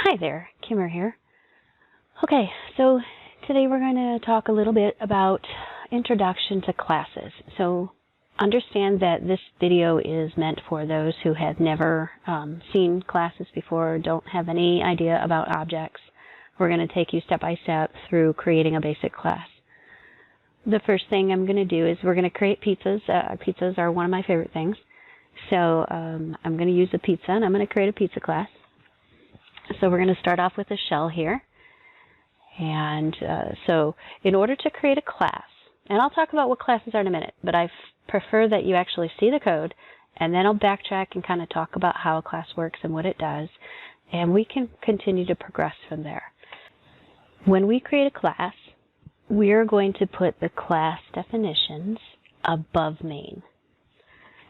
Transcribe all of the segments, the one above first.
Hi there, Kimmer here. Okay, so today we're going to talk a little bit about introduction to classes. So understand that this video is meant for those who have never seen classes before, don't have any idea about objects. We're going to take you step by step through creating a basic class. The first thing I'm going to do is we're going to create pizzas. Pizzas are one of my favorite things. So I'm going to use a pizza, and I'm going to create a pizza class. So we're going to start off with a shell here. And so in order to create a class, and I'll talk about what classes are in a minute, but I prefer that you actually see the code, and then I'll backtrack and kind of talk about how a class works and what it does, and we can continue to progress from there. When we create a class, we are going to put the class definitions above main.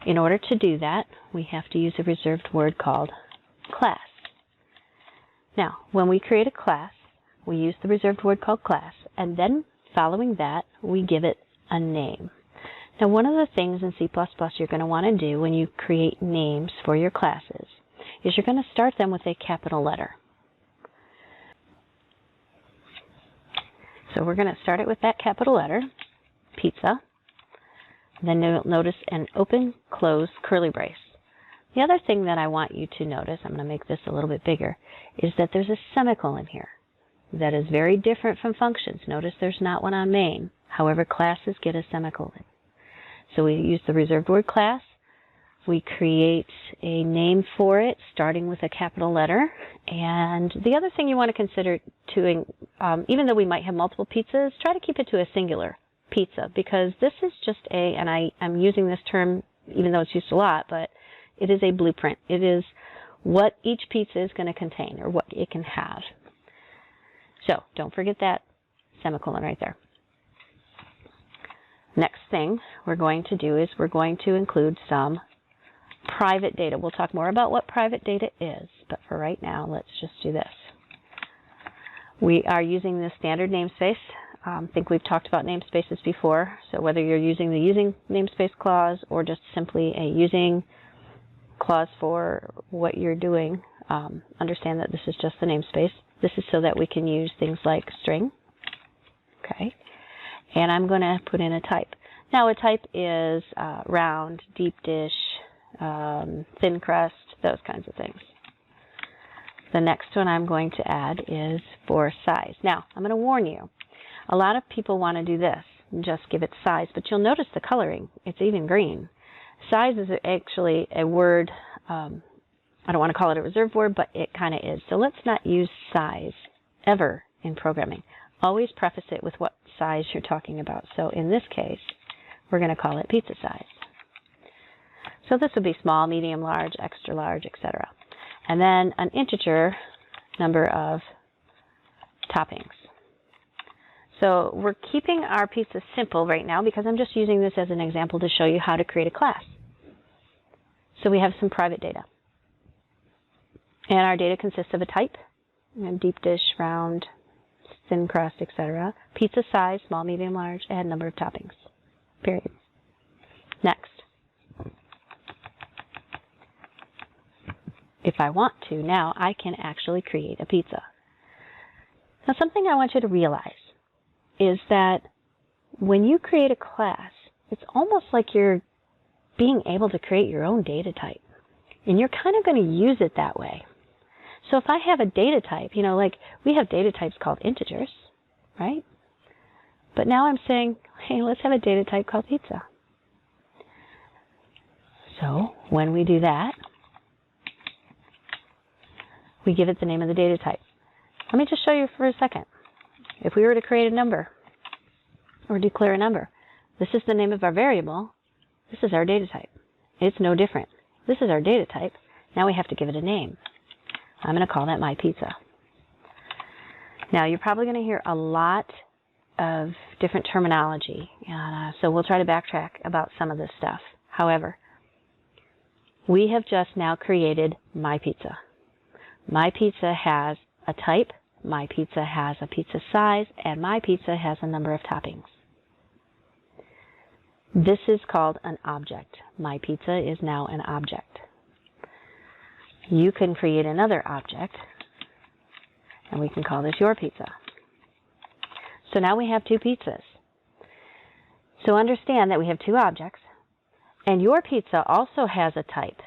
In order to do that, we have to use a reserved word called class. Now, when we create a class, we use the reserved word called class, and then following that, we give it a name. Now, one of the things in C++ you're going to want to do when you create names for your classes is you're going to start them with a capital letter. So we're going to start it with that capital letter, pizza. Then you'll notice an open, close curly brace. The other thing that I want you to notice, I'm going to make this a little bit bigger, is that there's a semicolon here. That is very different from functions. Notice there's not one on main. However, classes get a semicolon. So we use the reserved word class. We create a name for it, starting with a capital letter. And the other thing you want to consider, even though we might have multiple pizzas, try to keep it to a singular pizza, because this is just and I'm using this term even though it's used a lot, but it is a blueprint. It is what each pizza is going to contain, or what it can have. So don't forget that semicolon right there. Next thing we're going to do is we're going to include some private data. We'll talk more about what private data is, but for right now, let's just do this. We are using the standard namespace. I think we've talked about namespaces before, so whether you're using the using namespace clause or just simply a using clause for what you're doing, understand that this is just the namespace. This is so that we can use things like string. Okay. And I'm going to put in a type. Now a type is round, deep dish, thin crust, those kinds of things. The next one I'm going to add is for size. Now, I'm going to warn you. A lot of people want to do this, just give it size, but you'll notice the coloring. It's even green. Size is actually a word, I don't want to call it a reserved word, but it kind of is. So let's not use size ever in programming. Always preface it with what size you're talking about. So in this case, we're going to call it pizza size. So this would be small, medium, large, extra large, etc. And then an integer number of toppings. So we're keeping our pizza simple right now because I'm just using this as an example to show you how to create a class. So we have some private data. And our data consists of a type, deep dish, round, thin crust, etc. Pizza size, small, medium, large, and number of toppings. Period. Next. If I want to, now I can actually create a pizza. Now something I want you to realize is that when you create a class, it's almost like you're being able to create your own data type. And you're kind of going to use it that way. So if I have a data type, like we have data types called integers, right? But now I'm saying, hey, let's have a data type called pizza. So when we do that, we give it the name of the data type. Let me just show you for a second. If we were to create a number or declare a number, this is the name of our variable. This is our data type. It's no different. This is our data type. Now we have to give it a name. I'm going to call that my pizza. Now you're probably going to hear a lot of different terminology, so we'll try to backtrack about some of this stuff. However, we have just now created my pizza. My pizza has a type, my pizza has a pizza size, and my pizza has a number of toppings. This is called an object. My pizza is now an object. You can create another object And we can call this your pizza. So now we have two pizzas. So understand that we have two objects, and your pizza also has a type,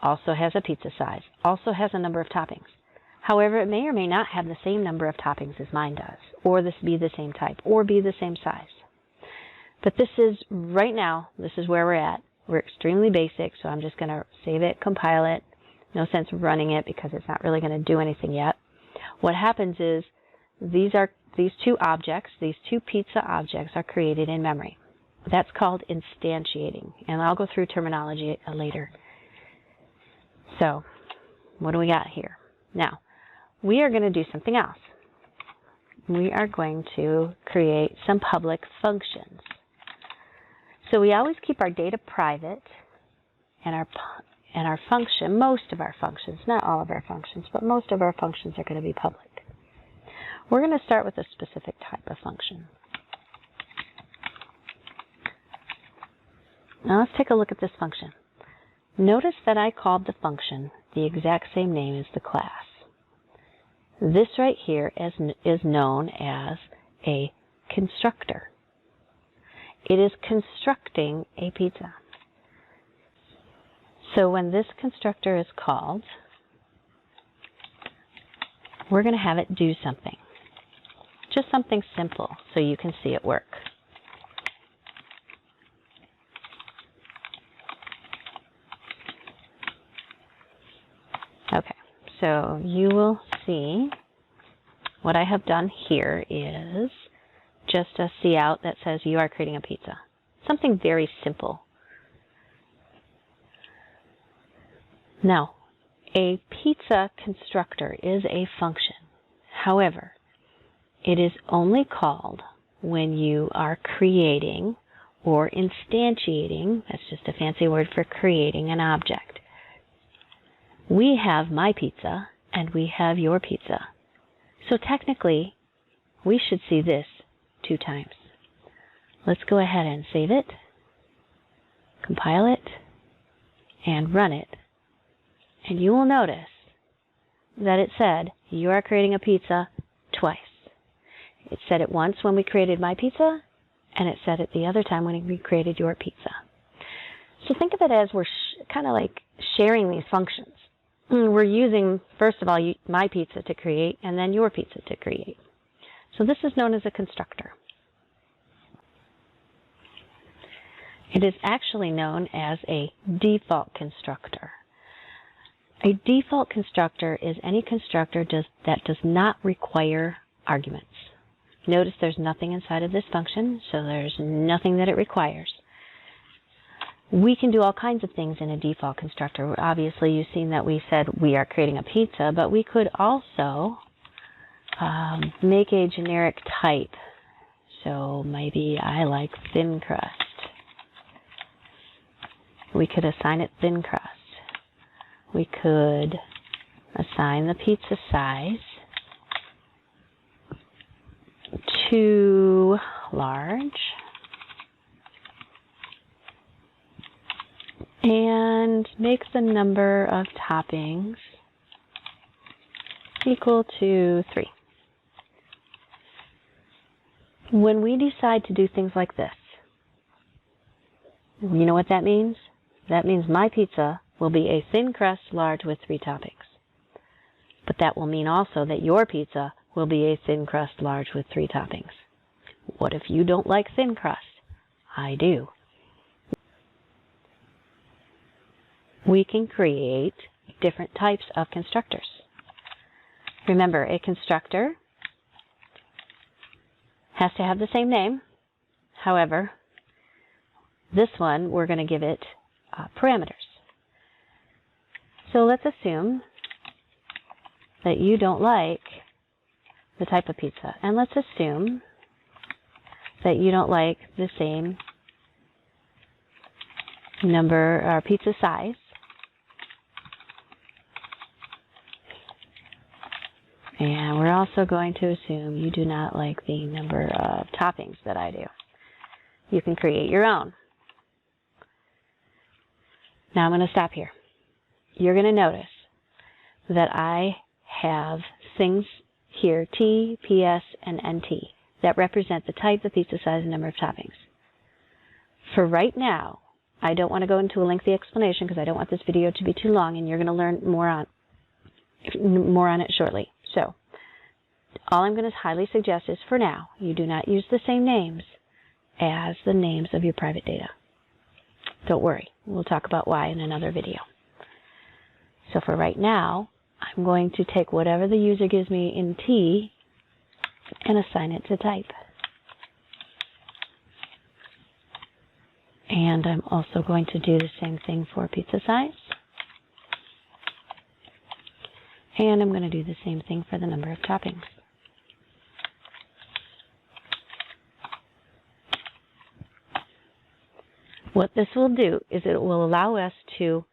also has a pizza size, also has a number of toppings. However, it may or may not have the same number of toppings as mine does, or this be the same type, or be the same size. But this is, right now, this is where we're at. We're extremely basic, so I'm just going to save it, compile it. No sense running it because it's not really going to do anything yet. What happens is these two objects, these two pizza objects are created in memory. That's called instantiating, and I'll go through terminology later. So, what do we got here? Now, we are going to do something else. We are going to create some public functions. So we always keep our data private, and our function, most of our functions, not all of our functions, but most of our functions are going to be public. We're going to start with a specific type of function. Now let's take a look at this function. Notice that I called the function the exact same name as the class. This right here is known as a constructor. It is constructing a pizza. So when this constructor is called, we're going to have it do something. Just something simple so you can see it work. Okay, so you will see what I have done here is just a cout that says you are creating a pizza. Something very simple. Now, a pizza constructor is a function. However, it is only called when you are creating or instantiating, that's just a fancy word for creating an object. We have my pizza and we have your pizza. So technically, we should see this 2 times. Let's go ahead and save it, compile it, and run it. And you will notice that it said, you are creating a pizza twice. It said it once when we created my pizza, and it said it the other time when we created your pizza. So think of it as we're kind of like sharing these functions. We're using, first of all, my pizza to create, and then your pizza to create. So this is known as a constructor. It is actually known as a default constructor. A default constructor is any constructor that does not require arguments. Notice there's nothing inside of this function, so there's nothing that it requires. We can do all kinds of things in a default constructor. Obviously, you've seen that we said we are creating a pizza, but we could also make a generic type. So maybe I like thin crust. We could assign it thin crust. We could assign the pizza size to large and make the number of toppings equal to 3. When we decide to do things like this, you know what that means? That means my pizza will be a thin crust large with 3 toppings. But that will mean also that your pizza will be a thin crust large with 3 toppings. What if you don't like thin crust? I do. We can create different types of constructors. Remember, a constructor has to have the same name. However, this one, we're going to give it parameters. So let's assume that you don't like the type of pizza. And let's assume that you don't like the same number or pizza size. And we're also going to assume you do not like the number of toppings that I do. You can create your own. Now I'm going to stop here. You're going to notice that I have things here T, PS, and NT that represent the type, the pizza size, and number of toppings. For right now, I don't want to go into a lengthy explanation because I don't want this video to be too long, and you're going to learn more on it shortly. So, all I'm going to highly suggest is for now, you do not use the same names as the names of your private data. Don't worry, we'll talk about why in another video. So for right now, I'm going to take whatever the user gives me in T and assign it to type. And I'm also going to do the same thing for pizza size. And I'm going to do the same thing for the number of toppings. What this will do is it will allow us to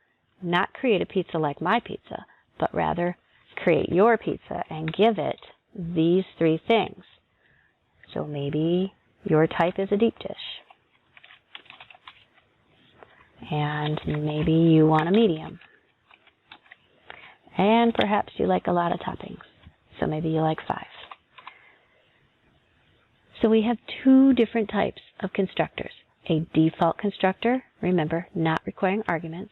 not create a pizza like my pizza, but rather create your pizza and give it these three things. So maybe your type is a deep dish. And maybe you want a medium. And perhaps you like a lot of toppings. So maybe you like 5. So we have 2 different types of constructors. A default constructor, remember, not requiring arguments,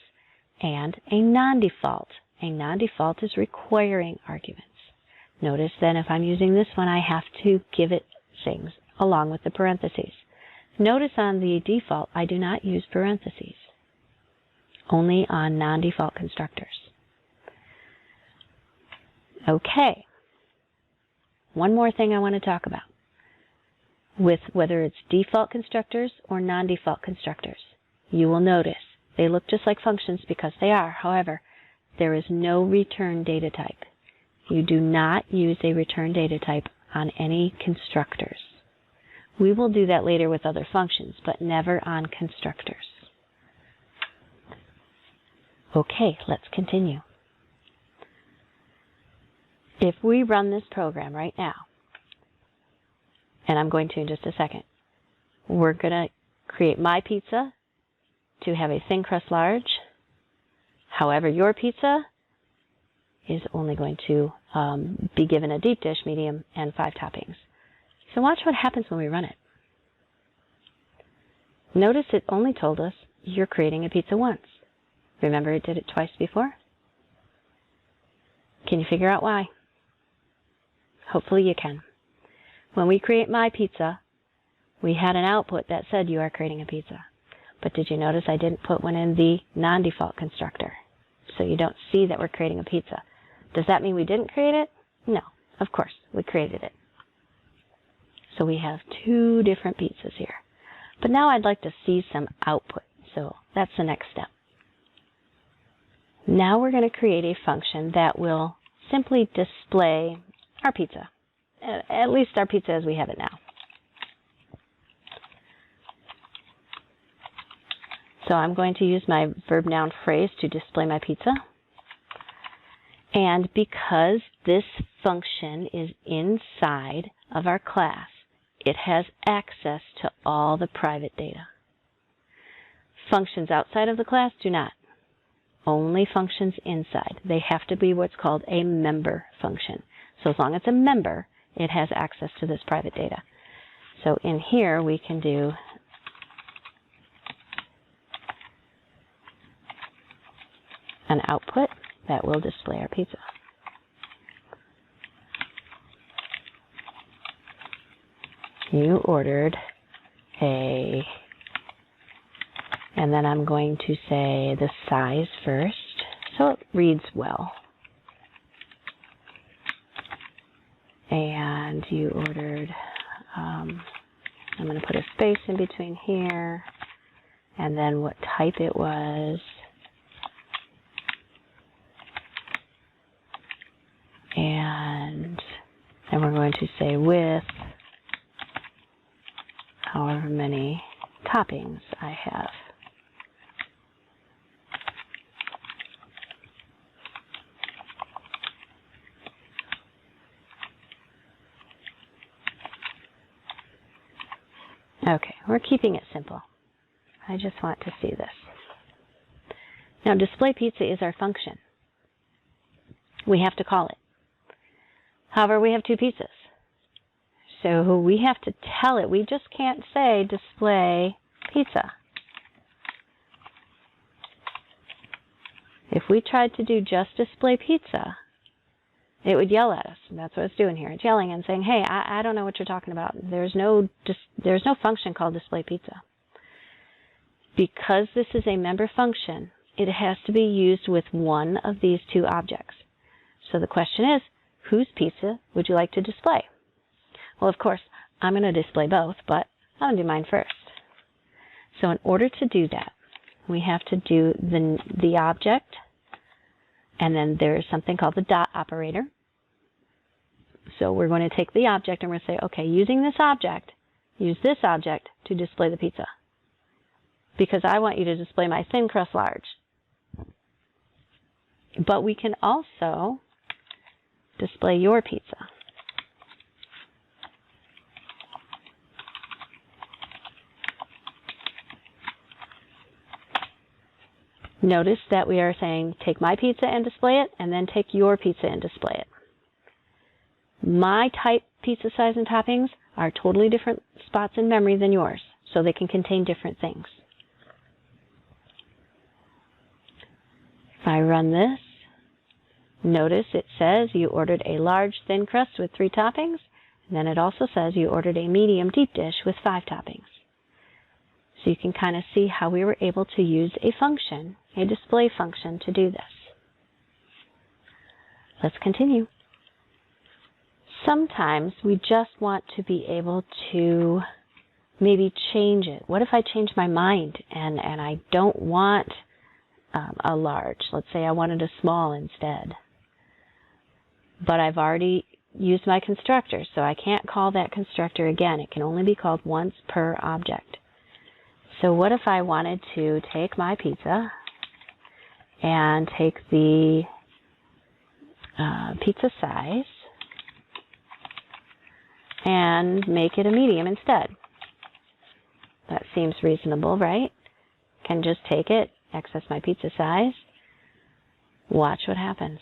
and a non-default. A non-default is requiring arguments. Notice then if I'm using this one, I have to give it things along with the parentheses. Notice on the default, I do not use parentheses. Only on non-default constructors. Okay. One more thing I want to talk about. With whether it's default constructors or non-default constructors, you will notice they look just like functions because they are. However, there is no return data type. You do not use a return data type on any constructors. We will do that later with other functions, but never on constructors. Okay, let's continue. If we run this program right now, and I'm going to in just a second, we're going to create my pizza to have a thin crust large. However, your pizza is only going to be given a deep dish, medium, and 5 toppings. So watch what happens when we run it. Notice it only told us you're creating a pizza once. Remember it did it twice before? Can you figure out why? Hopefully you can. When we create my pizza, we had an output that said you are creating a pizza. But did you notice I didn't put one in the non-default constructor? So you don't see that we're creating a pizza. Does that mean we didn't create it? No, of course, we created it. So we have 2 different pizzas here. But now I'd like to see some output. So that's the next step. Now we're going to create a function that will simply display our pizza. At least our pizza as we have it now. So I'm going to use my verb noun phrase to display my pizza. And because this function is inside of our class, it has access to all the private data. Functions outside of the class do not. Only functions inside. They have to be what's called a member function. So as long as it's a member, it has access to this private data. So in here we can do an output that will display our pizza. You ordered a, and then I'm going to say the size first so it reads well. And you ordered, I'm going to put a space in between here, and then what type it was, and then we're going to say with however many toppings I have. Okay, we're keeping it simple. I just want to see this. Now, display pizza is our function. We have to call it. However, we have two pizzas. So we have to tell it. We just can't say display pizza. If we tried to do just display pizza, it would yell at us. And that's what it's doing here. It's yelling and saying, hey, I don't know what you're talking about. There's no function called display pizza. Because this is a member function, it has to be used with one of these two objects. So the question is, whose pizza would you like to display? Well, of course, I'm going to display both, but I'm going to do mine first. So in order to do that, we have to do the object, and then there's something called the dot operator. So we're going to take the object and we're going to say, okay, using this object, use this object to display the pizza. Because I want you to display my thin crust large. But we can also display your pizza. Notice that we are saying take my pizza and display it, and then take your pizza and display it. My type pizza size and toppings are totally different spots in memory than yours, so they can contain different things. If I run this, notice it says you ordered a large thin crust with 3 toppings, and then it also says you ordered a medium deep dish with 5 toppings. So you can kind of see how we were able to use a function, a display function, to do this. Let's continue. Sometimes we just want to be able to maybe change it. What if I change my mind and I don't want a large? Let's say I wanted a small instead. But I've already used my constructor, so I can't call that constructor again. It can only be called once per object. So what if I wanted to take my pizza and take the pizza size and make it a medium instead? That seems reasonable, right? Can just take it, access my pizza size, watch what happens.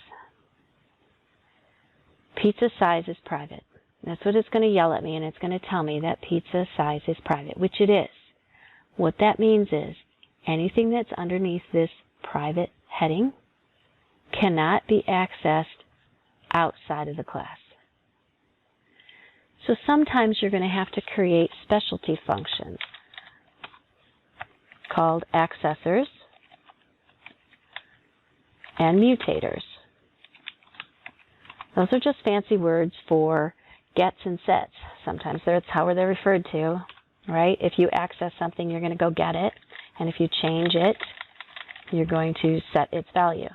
Pizza size is private. That's what it's going to yell at me, and it's going to tell me that pizza size is private, which it is. What that means is anything that's underneath this private heading cannot be accessed outside of the class. So sometimes you're going to have to create specialty functions called accessors and mutators. Those are just fancy words for gets and sets. Sometimes that's how they're referred to. Right? If you access something, you're going to go get it. And if you change it, you're going to set its value.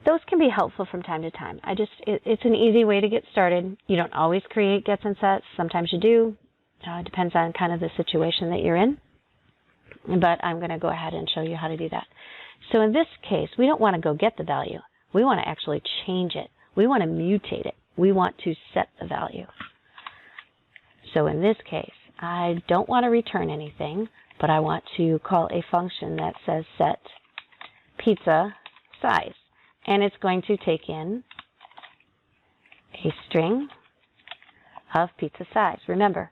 Those can be helpful from time to time. It's an easy way to get started. You don't always create gets and sets. Sometimes you do. It depends on kind of the situation that you're in. But I'm going to go ahead and show you how to do that. So in this case, we don't want to go get the value. We want to actually change it. We want to mutate it. We want to set the value. So in this case, I don't want to return anything, but I want to call a function that says set pizza size. And it's going to take in a string of pizza size. Remember,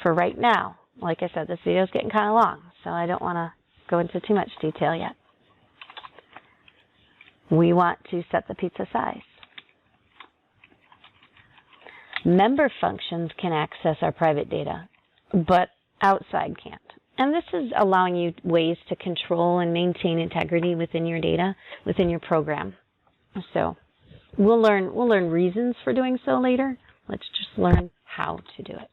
for right now, like I said, this video is getting kind of long, so I don't want to go into too much detail yet. We want to set the pizza size. Member functions can access our private data, but outside can't. And this is allowing you ways to control and maintain integrity within your data, within your program. So we'll learn reasons for doing so later. Let's just learn how to do it.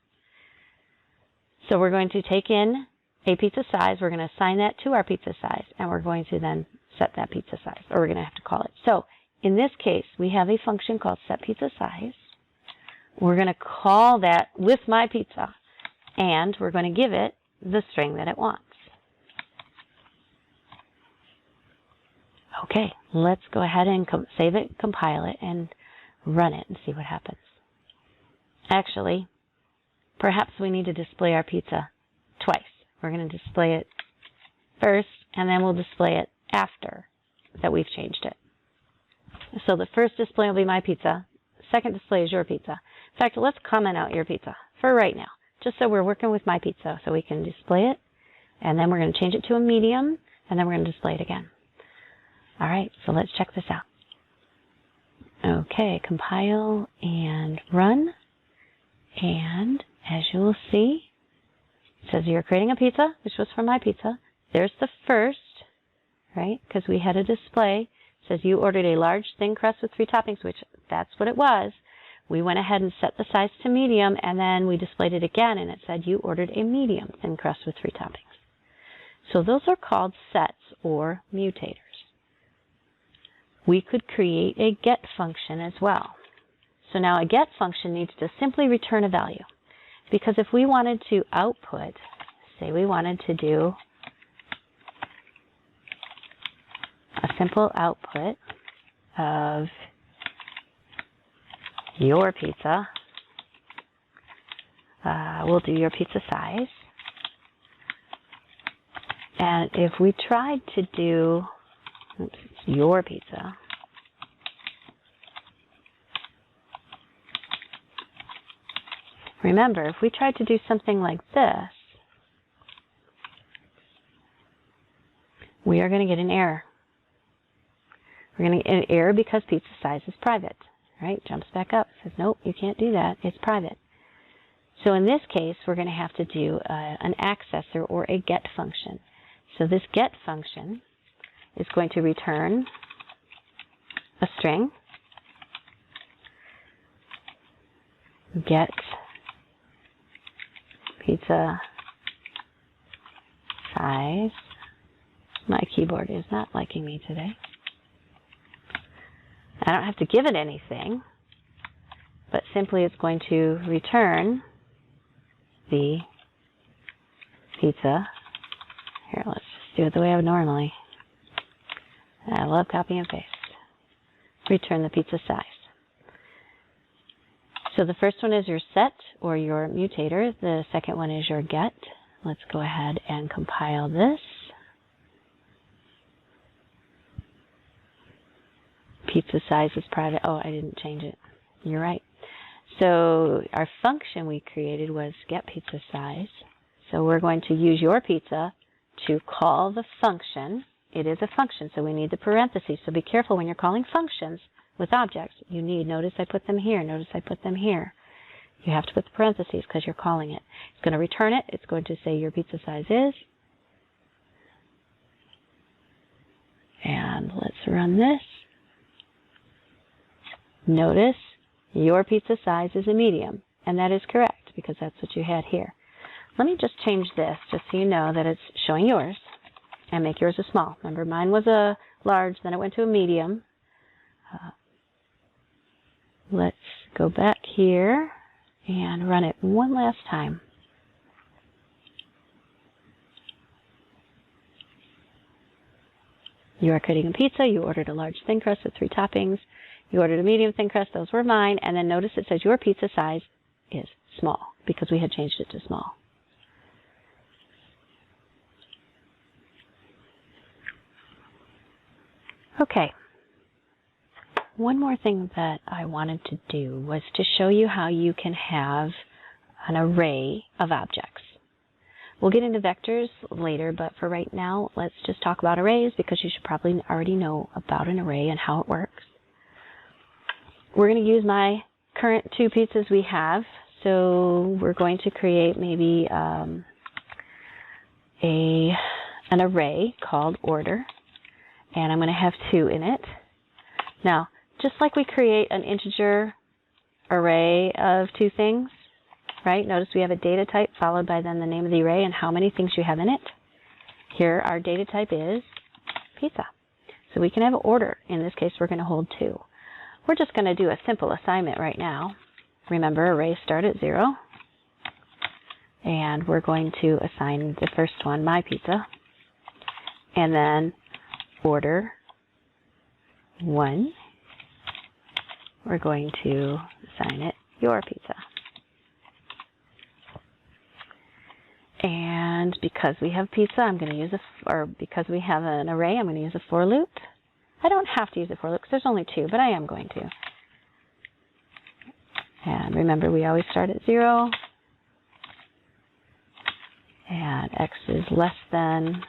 So we're going to take in a pizza size. We're going to assign that to our pizza size, and we're going to then set that pizza size, or we're going to have to call it. So in this case, we have a function called set pizza size. We're going to call that with my pizza, and we're going to give it the string that it wants. Okay, let's go ahead and save it, compile it, and run it and see what happens. Actually, perhaps we need to display our pizza twice. We're going to display it first, and then we'll display it after that we've changed it. So the first display will be my pizza second display is your pizza. In fact, let's comment out your pizza for right now, just so we're working with my pizza, so we can display it. And then we're going to change it to a medium, and then we're going to display it again. All right, so let's check this out. Okay, compile and run. And as you will see, it says you're creating a pizza, which was for my pizza. There's the first, right, because we had a display. It says you ordered a large thin crust with 3 toppings, which that's what it was. We went ahead and set the size to medium, and then we displayed it again, and it said you ordered a medium thin crust with 3 toppings. So those are called sets or mutators. We could create a get function as well. So now a get function needs to simply return a value. Because if we wanted to output, say we wanted to do a simple output of your pizza, we'll do your pizza size. And if we tried to do, oops, it's your pizza. Remember, if we tried to do something like this, we are going to get an error. We're going to get an error because pizza size is private. Right? Jumps back up, says, nope, you can't do that. It's private. So in this case, we're going to have to do an accessor or a get function. So this get function is going to return a string, get pizza size. My keyboard is not liking me today. I don't have to give it anything, but simply it's going to return the pizza. Here, let's just do it the way I would normally. I love copy and paste. Return the pizza size. So the first one is your set or your mutator. The second one is your get. Let's go ahead and compile this. Pizza size is private. Oh, I didn't change it. You're right. So our function we created was get pizza size. So we're going to use your pizza to call the function. It is a function, so we need the parentheses. So be careful when you're calling functions with objects. You need, notice I put them here, notice I put them here. You have to put the parentheses because you're calling it. It's going to return it. It's going to say your pizza size is. And let's run this. Notice your pizza size is a medium, and that is correct because that's what you had here. Let me just change this just so you know that it's showing yours, and make yours a small. Remember, mine was a large, then it went to a medium. Let's go back here and run it one last time. You are creating a pizza. You ordered a large thin crust with 3 toppings. You ordered a medium thin crust. Those were mine. And then notice it says your pizza size is small because we had changed it to small. Okay. One more thing that I wanted to do was to show you how you can have an array of objects. We'll get into vectors later, but for right now, let's just talk about arrays because you should probably already know about an array and how it works. We're going to use my current 2 pizzas we have, so we're going to create maybe an array called order, and I'm going to have 2 in it. Now, just like we create an integer array of 2 things, right? Notice we have a data type followed by then the name of the array and how many things you have in it. Here, our data type is pizza. So we can have order. In this case, we're going to hold 2. We're just going to do a simple assignment right now. Remember, arrays start at 0. And we're going to assign the first one, my pizza. And then order 1. We're going to assign it your pizza. And because we have pizza, I'm going to use because we have an array, I'm going to use a for loop. I don't have to use a for loop because there's only 2, but I am going to. And remember, we always start at 0. And x is less than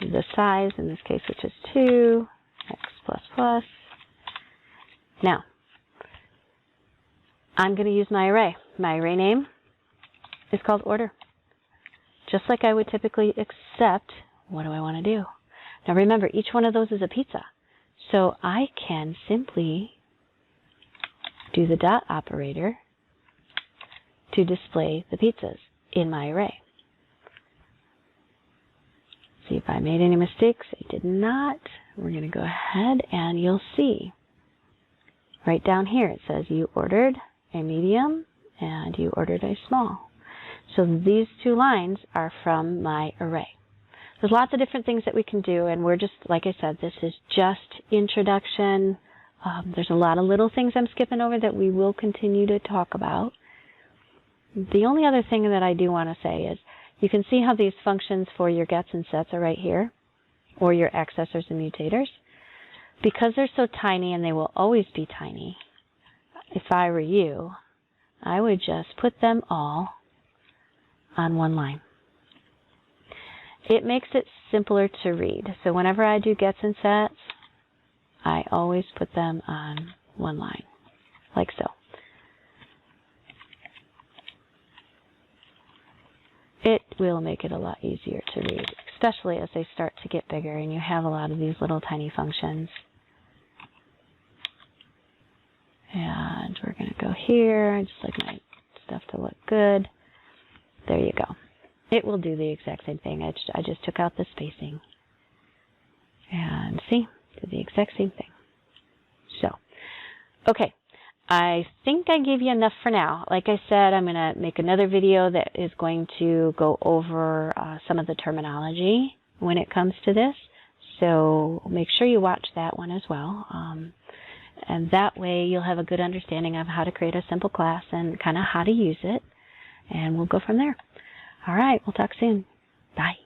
the size, in this case, which is 2, x plus plus. Now, I'm going to use my array. My array name is called order. Just like I would typically accept, what do I want to do? Now remember, each one of those is a pizza. So I can simply do the dot operator to display the pizzas in my array. See if I made any mistakes. I did not. We're going to go ahead and you'll see right down here it says you ordered a medium and you ordered a small. So these two lines are from my array. There's lots of different things that we can do, and we're just, like I said, this is just introduction. There's a lot of little things I'm skipping over that we will continue to talk about. The only other thing that I do want to say is you can see how these functions for your gets and sets are right here, or your accessors and mutators. Because they're so tiny, and they will always be tiny, if I were you, I would just put them all on one line. It makes it simpler to read. So whenever I do gets and sets, I always put them on one line, like so. It will make it a lot easier to read, especially as they start to get bigger and you have a lot of these little tiny functions. And we're going to go here. I just like my stuff to look good. There you go. It will do the exact same thing. I just took out the spacing. And see, did the exact same thing. So, okay. I think I gave you enough for now. Like I said, I'm going to make another video that is going to go over some of the terminology when it comes to this. So make sure you watch that one as well. And that way you'll have a good understanding of how to create a simple class and kind of how to use it. And we'll go from there. All right, we'll talk soon. Bye.